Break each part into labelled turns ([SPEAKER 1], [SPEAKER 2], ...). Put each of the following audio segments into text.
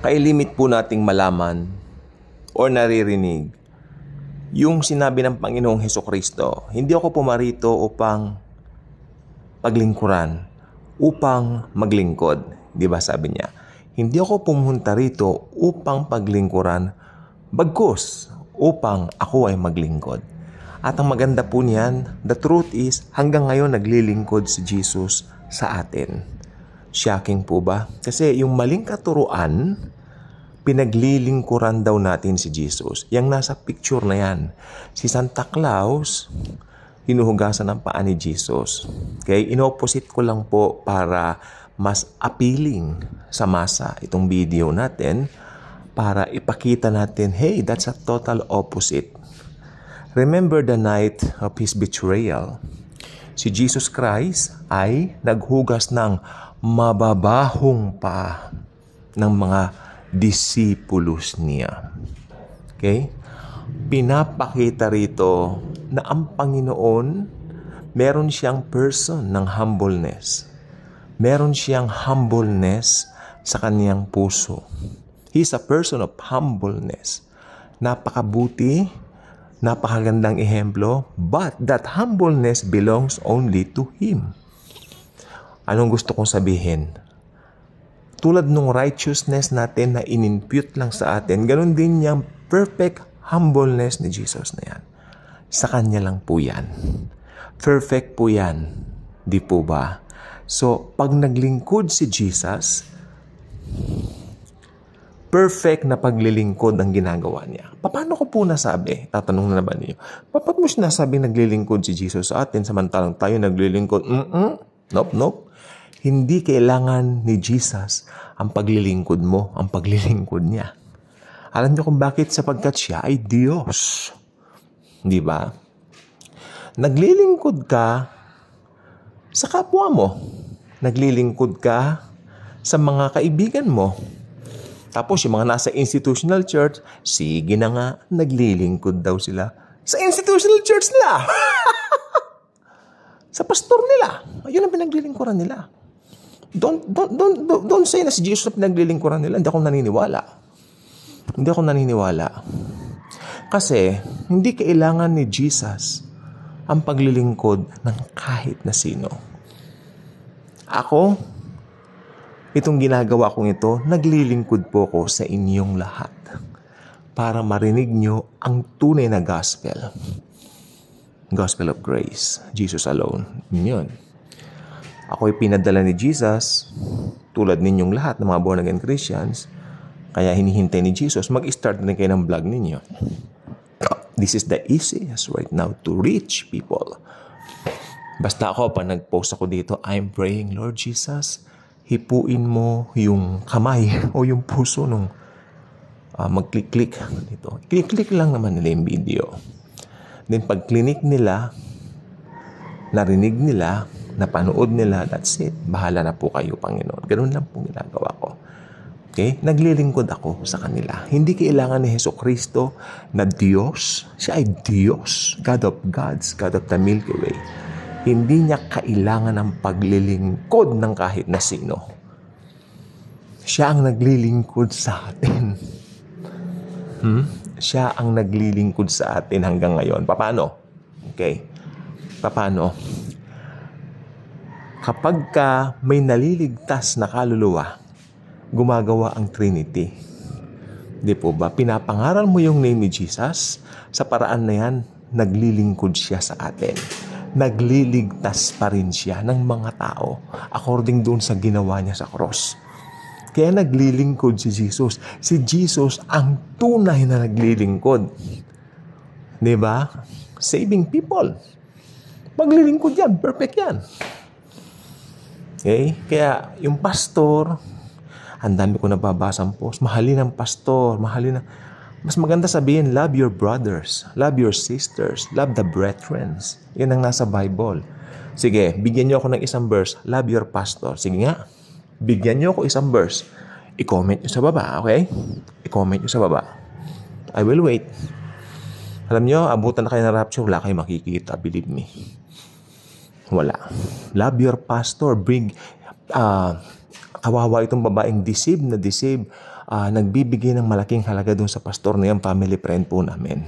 [SPEAKER 1] Kailimit po nating malaman o naririnig yung sinabi ng Panginoong Hesukristo. Hindi ako pumarito upang paglingkuran, upang maglingkod. Di ba sabi niya? Hindi ako pumunta rito upang paglingkuran, bagkus upang ako ay maglingkod. At ang maganda po niyan, the truth is, hanggang ngayon naglilingkod si Jesus sa atin. Shocking po ba? Kasi yung maling katuruan, pinaglilingkuran daw natin si Jesus. Yang nasa picture na yan, si Santa Claus, hinuhugasan ng paa ni Jesus. Okay? Inopposite ko lang po para mas appealing sa masa itong video natin para ipakita natin, hey, that's a total opposite. Remember the night of His betrayal. Si Jesus Christ ay naghugas ng mababahong pa ng mga disipulos niya. Okay? Pinapakita rito na ang Panginoon, meron siyang person ng humbleness. Meron siyang humbleness sa kaniyang puso. He's a person of humbleness. Napakabuti, napakagandang ehemplo, but that humbleness belongs only to Him. Anong gusto kong sabihin? Tulad nung righteousness natin na in-impute lang sa atin, ganun din yung perfect humbleness ni Jesus na yan. Sa Kanya lang po yan. Perfect po yan. Di po ba? So, pag naglingkod si Jesus, perfect na paglilingkod ang ginagawa niya. Paano ko po nasabi? Tatanong na naman niyo. Paano mo sinasabi naglilingkod si Jesus sa atin samantalang tayo naglilingkod? Nope. Hindi kailangan ni Jesus ang paglilingkod mo, ang paglilingkod niya. Alam niyo kung bakit? Sapagkat siya ay Diyos. Di ba? Naglilingkod ka sa kapwa mo. Naglilingkod ka sa mga kaibigan mo. Tapos yung mga nasa institutional church, sige na nga, naglilingkod daw sila sa institutional church nila. Sa pastor nila. Ayun ang pinaglilingkuran nila. Don't say na si Jesus na pinaglilingkuran nila. Hindi ako naniniwala. Kasi, hindi kailangan ni Jesus ang paglilingkod ng kahit na sino. Ako, itong ginagawa kong ito, naglilingkod po ko sa inyong lahat para marinig nyo ang tunay na gospel. Gospel of grace. Jesus alone. Yun. Ako'y pinadala ni Jesus, tulad ninyong lahat ng mga born-again Christians, kaya hinihintay ni Jesus, mag-start na kayo ng vlog ninyo. This is the easiest right now to reach people. Basta ako, pag nag-post ako dito, I'm praying, Lord Jesus, hipuin mo yung kamay o yung puso nung mag-click-click dito. Click-click lang naman nila yung video. Then pag clinic nila, narinig nila, napanood nila, that's it. Bahala na po kayo, Panginoon. Ganun lang po ginagawa ko. Okay? Naglilingkod ako sa kanila. Hindi kailangan ni Hesukristo na Diyos. Siya ay Diyos. God of gods. God of the Milky Way. Hindi niya kailangan ng paglilingkod ng kahit na sino. Siya ang naglilingkod sa atin. Siya ang naglilingkod sa atin hanggang ngayon. Paano? Okay. Paano? Kapag ka may naliligtas na kaluluwa, gumagawa ang Trinity. Di po ba? Pinapangaral mo yung name ni Jesus, sa paraan na yan, naglilingkod siya sa atin. Nagliligtas pa rin siya ng mga tao according doon sa ginawa niya sa cross. Kaya naglilingkod si Jesus. Si Jesus ang tunay na naglilingkod. Di ba? Saving people. Maglilingkod yan. Perfect yan. Okay? Kaya yung pastor, ang dami ko nababasang post, mahalin ang pastor, mahalin ang... Mas maganda sabihin, love your brothers, love your sisters, love the brethren. Yan ang nasa Bible. Sige, bigyan niyo ako ng isang verse, love your pastor. Sige nga, bigyan niyo ako isang verse. I-comment niyo sa baba, okay? I-comment niyo sa baba. I will wait. Alam niyo, abutan na kayo ng rapture, wala kayo makikita, believe me. Wala. Love your pastor, bring Kawawa itong babaeng deceive na deceive. Nagbibigay ng malaking halaga doon sa pastor na yan, family friend po namin.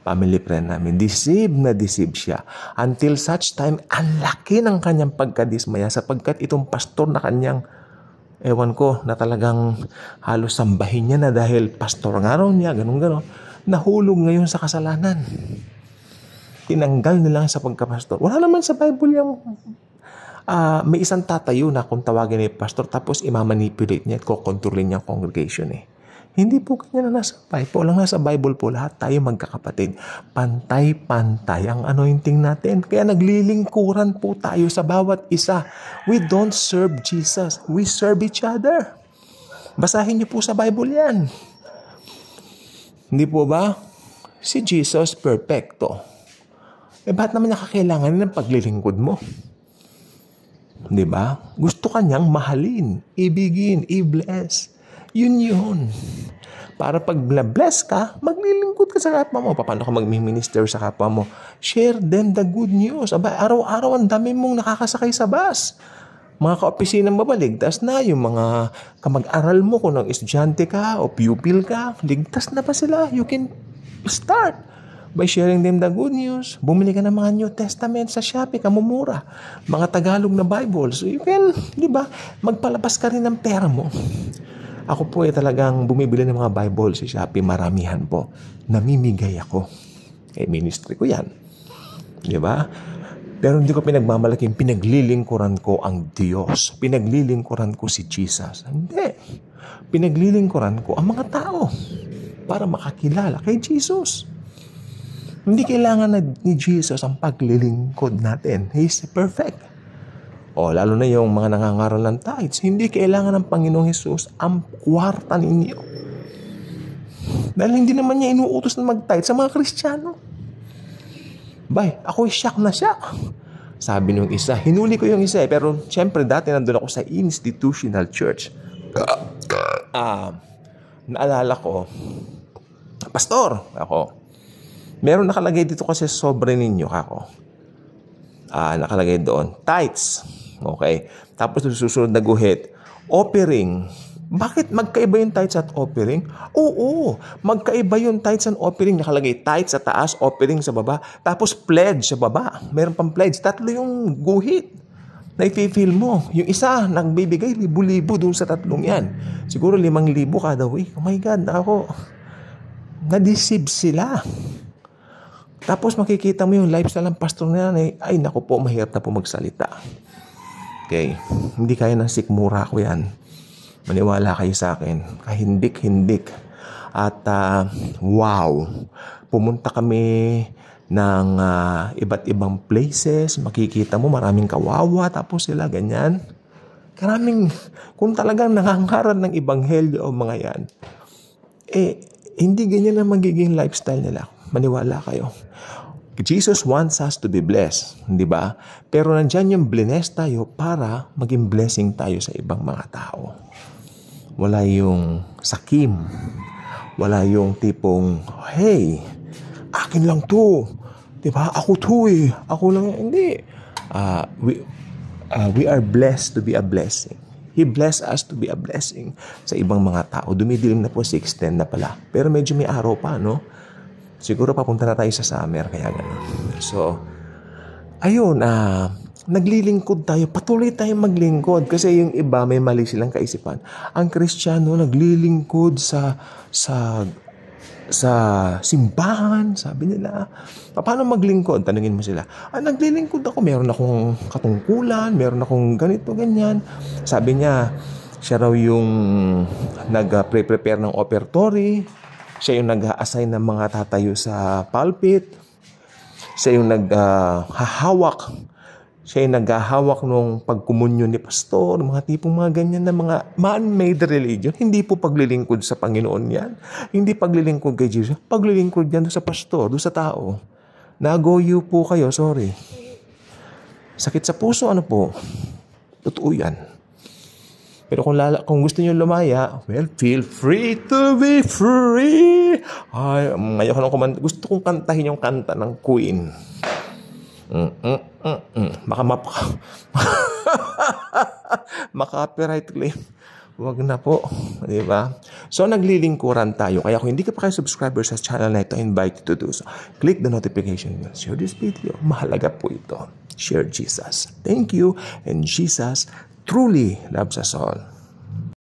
[SPEAKER 1] Family friend namin. Deceive na deceive siya. Until such time, ang laki ng kanyang pagkadismaya sapagkat itong pastor na kanyang, ewan ko, na talagang halos sambahin niya na dahil pastor nga raw niya, ganun-ganon, nahulog ngayon sa kasalanan. Tinanggal nila sa pagkapastor. Wala naman sa Bible yung may isang tatayo na kung tawagin ni pastor tapos imamanipulate niya at kukontrolin niya ang congregation eh. Hindi po kanya na nasa Bible. Lang nasa Bible po, lahat tayo magkakapatid. Pantay-pantay ang anointing natin. Kaya naglilingkuran po tayo sa bawat isa. We don't serve Jesus. We serve each other. Basahin niyo po sa Bible yan. Hindi po ba? Si Jesus perfecto. Ba't naman nakakailangan ng paglilingkod mo? Di ba? Gusto ka niyang mahalin, ibigin, i-bless. Yun. Para pag bless ka, maglilingkod ka sa kapwa mo. Paano ka mag-minister sa kapwa mo? Share them the good news. Araw-araw ang dami mong nakakasakay sa bus. Mga ka-opisina mo ba, ligtas na. Yung mga kamag-aral mo, kung ng estudyante ka o pupil ka, ligtas na pa sila. You can start by sharing them the good news. Bumili ka ng mga New Testament sa Shopee, kamumura. Mga Tagalog na Bible. So you can, di ba, magpalabas ka rin ng pera mo. Ako po talagang bumibili ng mga Bible sa Shopee, maramihan po. Namimigay ako. Ministry ko yan. Di ba? Pero hindi ko pinagmamalaking pinaglilingkuran ko ang Diyos. Pinaglilingkuran ko si Jesus. Hindi. Pinaglilingkuran ko ang mga tao para makakilala kay Jesus. Hindi kailangan ni Jesus ang paglilingkod natin. He's perfect. Lalo na yung mga nangangaral ng tithes. Hindi kailangan ng Panginoong Jesus ang kwarta ninyo. Dahil hindi naman niya inuutos na mag-tithe sa mga Kristiyano. Ako shock na shock. Sabi nung isa, hinuli ko yung isa pero syempre dati nandun ako sa institutional church. Naalala ko, pastor, ako. Meron nakalagay dito kasi sobre ninyo kako. Nakalagay doon. Tithes. Okay. Tapos susunod na guhit. Offering. Bakit magkaiba yung tithes at offering? Oo. Magkaiba yung tithes and offering. Nakalagay tithes sa taas, offering sa baba. Tapos pledge sa baba. Meron pang pledge. 3 yung guhit. Na i-feel mo. Yung isa, nagbibigay libo-libo doon sa 3 yan. Siguro 5,000 kada week. Oh my God. Ako. Na-deceive sila. Tapos makikita mo yung lifestyle ng pastor na yan. Ay, naku po, mahirap na po magsalita. Okay. Hindi kaya ng sikmura ko yan. Maniwala kayo sa akin. Kahindik-hindik. At wow. Pumunta kami ng iba't ibang places. Makikita mo maraming kawawa. Tapos sila ganyan. Karaming, kung talagang nangangaral ng ebanghelyo o mga yan, hindi ganyan ang magiging lifestyle nila. Maniwala kayo. Jesus wants us to be blessed, di ba? Pero nandyan yung blessed tayo para maging blessing tayo sa ibang mga tao. Wala yung sakim. Wala yung tipong, hey, akin lang to. Di ba? Ako to eh. Ako lang. Hindi. We are blessed to be a blessing. He blessed us to be a blessing sa ibang mga tao. Dumidilim na po 6:10 na pala. Pero medyo may araw pa, no? Siguro papunta na tayo sa summer, kaya gano'n. So, ayun, naglilingkod tayo. Patuloy tayong maglingkod kasi yung iba may mali silang kaisipan. Ang Kristiyano naglilingkod sa simbahan, sabi nila. Paano maglingkod? Tanungin mo sila. Naglilingkod ako. Meron akong katungkulan, meron akong ganito, ganyan. Sabi niya, siya raw yung nag-prepare ng ofertory. Siya yung nag-assign ng mga tatayo sa pulpit. Siya yung naghahawak. Siya yung naghahawak nung pagkumunyon ni pastor. Mga tipong mga ganyan na mga man-made religion. Hindi po paglilingkod sa Panginoon yan. Hindi paglilingkod kay Jesus. Paglilingkod yan doon sa pastor, doon sa tao. Nagoyo po kayo, sorry. Sakit sa puso, ano po? Totoo yan. Pero kung gusto niyo lumaya, well, feel free to be free. Ay, ngayon ko nang gusto kong kantahin yung kanta ng Queen. Baka Maka-copyright claim. Wag na po, di ba? So, naglilingkuran tayo. Kaya kung hindi ka pa kayo subscriber sa channel na ito, I invite you to do so. Click the notification bell. Share this video. Mahalaga po ito. Share Jesus. Thank you. And Jesus truly loves us all.